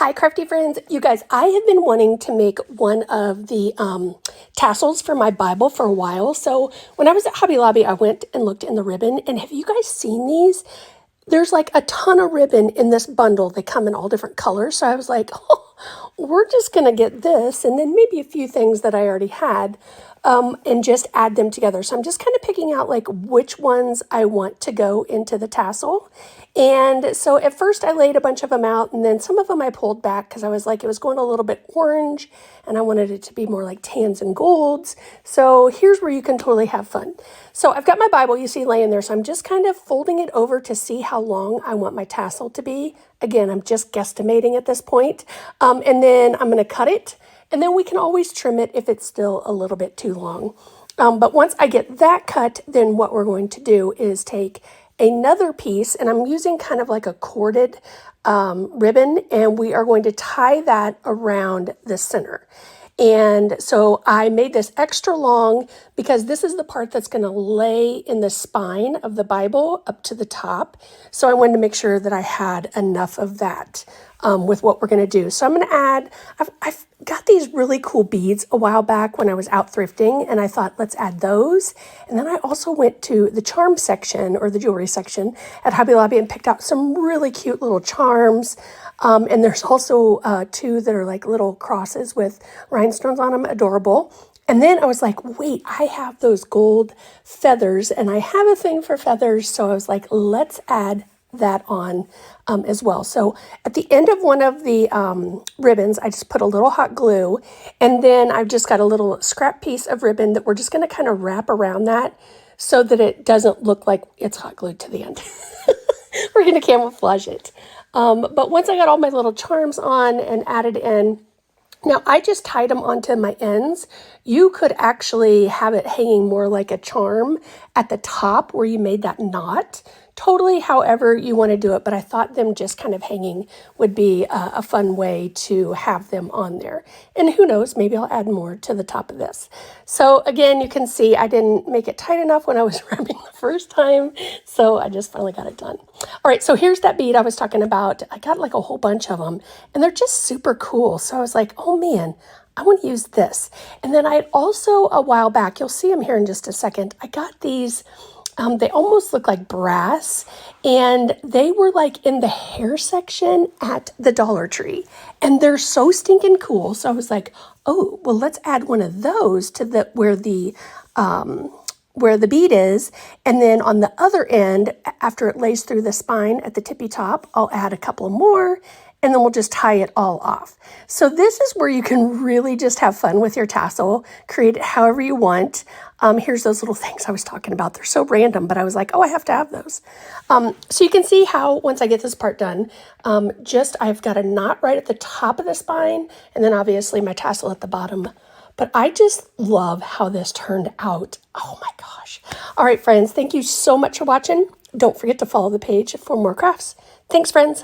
Hi, crafty friends. You guys, I have been wanting to make one of the tassels for my Bible for a while. So when I was at Hobby Lobby, I went and looked in the ribbon. And have you guys seen these? There's like a ton of ribbon in this bundle. They come in all different colors. So I was like, oh, we're just going to get this and then maybe a few things that I already had and just add them together. So I'm just kind of picking out like which ones I want to go into the tassel. And so at first I laid a bunch of them out, and then some of them I pulled back because I was like, it was going a little bit orange and I wanted it to be more like tans and golds. So here's where you can totally have fun. So I've got my Bible you see laying there. So I'm just kind of folding it over to see how long I want my tassel to be. Again, I'm just guesstimating at this point. And then I'm going to cut it, and then we can always trim it if it's still a little bit too long. But once I get that cut, then what we're going to do is take another piece, and I'm using kind of like a corded ribbon, and we are going to tie that around the center. And so I made this extra long because this is the part that's going to lay in the spine of the Bible up to the top. So I wanted to make sure that I had enough of that with what we're going to do. So I'm going to add, I've got these really cool beads a while back when I was out thrifting, and I thought, let's add those. And then I also went to the charm section or the jewelry section at Hobby Lobby and picked out some really cute little charms. And there's also two that are like little crosses with rhinestones on them, adorable. And then I was like, wait, I have those gold feathers, and I have a thing for feathers. So I was like, let's add that on as well. So at the end of one of the ribbons, I just put a little hot glue, and then I've just got a little scrap piece of ribbon that we're just going to kind of wrap around that so that it doesn't look like it's hot glued to the end. We're going to camouflage it. But once I got all my little charms on and added in, now I just tied them onto my ends. You could actually have it hanging more like a charm at the top where you made that knot. Totally however you want to do it, but I thought them just kind of hanging would be a fun way to have them on there. And who knows, maybe I'll add more to the top of this. So again, you can see I didn't make it tight enough when I was wrapping the first time, so I just finally got it done. All right, so here's that bead I was talking about. I got like a whole bunch of them, and they're just super cool. So I was like, oh man, I want to use this. And then I had also, a while back, you'll see them here in just a second, I got these. They almost look like brass, and they were like in the hair section at the Dollar Tree, and they're so stinking cool. So I was like, oh, well, let's add one of those to the where the bead is, and then on the other end, after it lays through the spine at the tippy top, I'll add a couple more, and then we'll just tie it all off. So this is where you can really just have fun with your tassel, create it however you want. Here's those little things I was talking about. They're so random, but I was like, oh, I have to have those. So you can see how once I get this part done, I've got a knot right at the top of the spine, and then obviously my tassel at the bottom. But I just love how this turned out. Oh my gosh. All right, friends, thank you so much for watching. Don't forget to follow the page for more crafts. Thanks, friends.